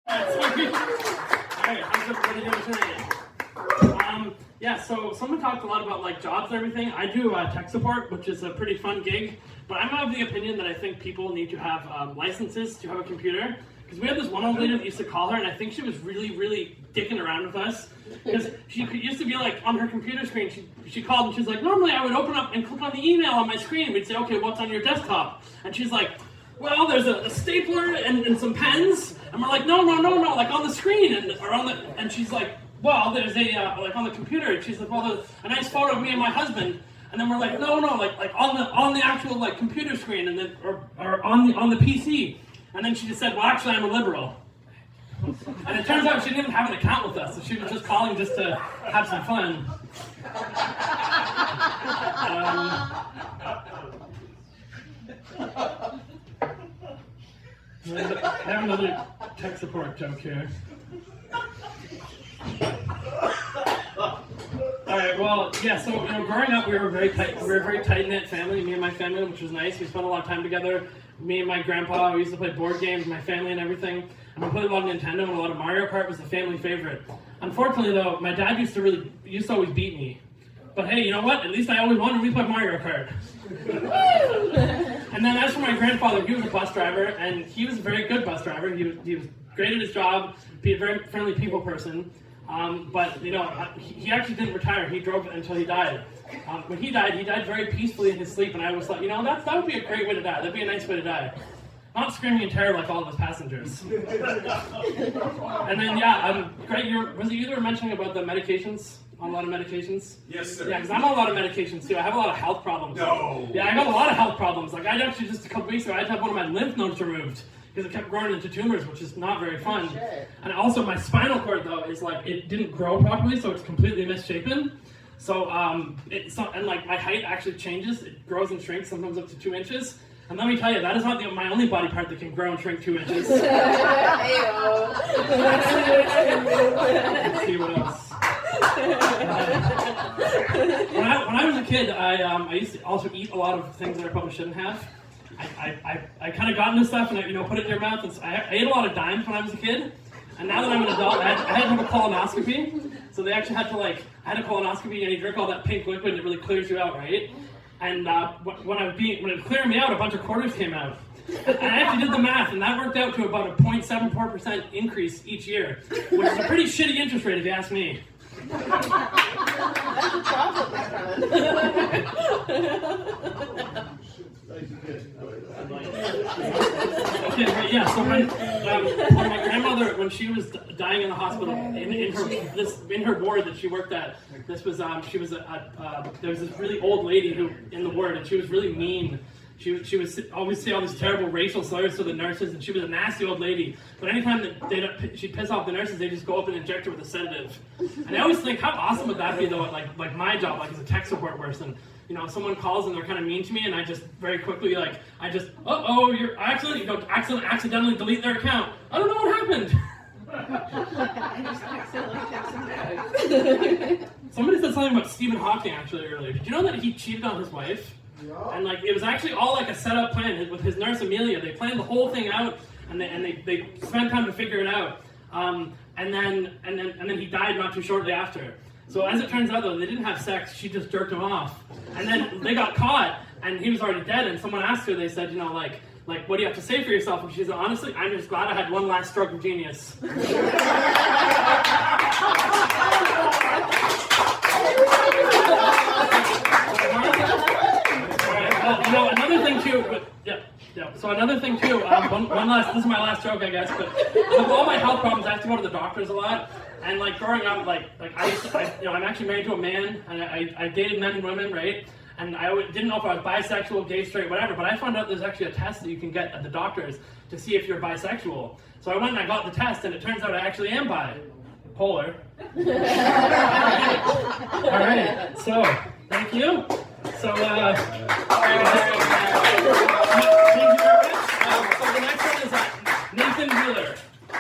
Alright, how's everybody doing tonight? Yeah, so someone talked a lot about like jobs and everything. I do tech support, which is a pretty fun gig, but I'm of the opinion that I think people need to have licenses to have a computer. Because we had this one old lady that used to call her, and I think she was really dicking around with us. Because she used to be like, on her computer screen, she called and she's like, normally I would open up and click on the email on my screen. We'd say, okay, what's on your desktop? And she's like, well, there's a stapler and some pens. And we're like, no, like on the screen and she's like, well, there's a like on the computer. And she's like, well, there's a nice photo of me and my husband. And then we're like, no, like on the actual like computer screen, and then or on the PC. And then she just said, well, actually, I'm a liberal. And it turns out she didn't have an account with us, so she was just calling just to have some fun. I have another tech support joke here. Alright, well, yeah, so growing up we were a very tight-knit family, me and my family, which was nice. We spent a lot of time together. Me and my grandpa, we used to play board games, my family and everything. And we played a lot of Nintendo, and a lot of Mario Kart was the family favorite. Unfortunately though, my dad used to always beat me. But hey, you know what? At least I always won when we played Mario Kart. And then as for my grandfather, he was a bus driver, and he was a very good bus driver. He was great at his job, be a very friendly people person. But he actually didn't retire. He drove until he died. When he died very peacefully in his sleep, and I always thought, that would be a great way to die. That'd be a nice way to die. Not screaming in terror like all of his passengers. And then, Greg, was it you that were mentioning about the medications? On a lot of medications? Yes, sir. Yeah, because I'm on a lot of medications too. I have a lot of health problems. No. Yeah, I got a lot of health problems. Like, I actually just a couple weeks ago, I had to have one of my lymph nodes removed because it kept growing into tumors, which is not very fun. Sure. And also, my spinal cord though is like it didn't grow properly, so it's completely misshapen. So and like my height actually changes. It grows and shrinks, sometimes up to 2 inches. And let me tell you, that is not my only body part that can grow and shrink 2 inches. Let's see what else. When I was a kid, I used to also eat a lot of things that I probably shouldn't have. I kind of got into stuff and put it in your mouth. And I ate a lot of dimes when I was a kid. And now that I'm an adult, I had to have a colonoscopy. So they actually had to I had a colonoscopy, and you drink all that pink liquid and it really clears you out, right? And when it was clearing me out, a bunch of quarters came out. And I actually did the math, and that worked out to about a 0.74% increase each year, which is a pretty shitty interest rate if you ask me. That's a chocolate, my friend. Okay, right, yeah, so when my grandmother, when she was dying in the hospital, in her ward that she worked at, there was this really old lady who in the ward, and she was really mean. She would always say all these terrible racial slurs to the nurses, and she was a nasty old lady. But anytime that she'd piss off the nurses, they just go up and inject her with a sedative. And I always think, how awesome would that be though, at like my job, like as a tech support person. Someone calls and they're kind of mean to me, and I just very quickly you're accidentally delete their account. I don't know what happened. I just accidentally texted Somebody said something about Stephen Hawking actually earlier. Did you know that he cheated on his wife? Yeah. And it was actually all like a set-up plan with his nurse Amelia. They planned the whole thing out, and they spent time to figure it out. And then he died not too shortly after. So as it turns out though, they didn't have sex. She just jerked him off, and then they got caught, and he was already dead. And someone asked her. They said, like, what do you have to say for yourself? And she said, honestly, I'm just glad I had one last stroke of genius. Another thing too. So another thing too. One last. This is my last joke, I guess. But with all my health problems, I have to go to the doctors a lot. And growing up, I'm actually married to a man, and I dated men and women, right? And I didn't know if I was bisexual, gay, straight, whatever. But I found out there's actually a test that you can get at the doctors to see if you're bisexual. So I went and I got the test, and it turns out I actually am bipolar. All right. So thank you. So.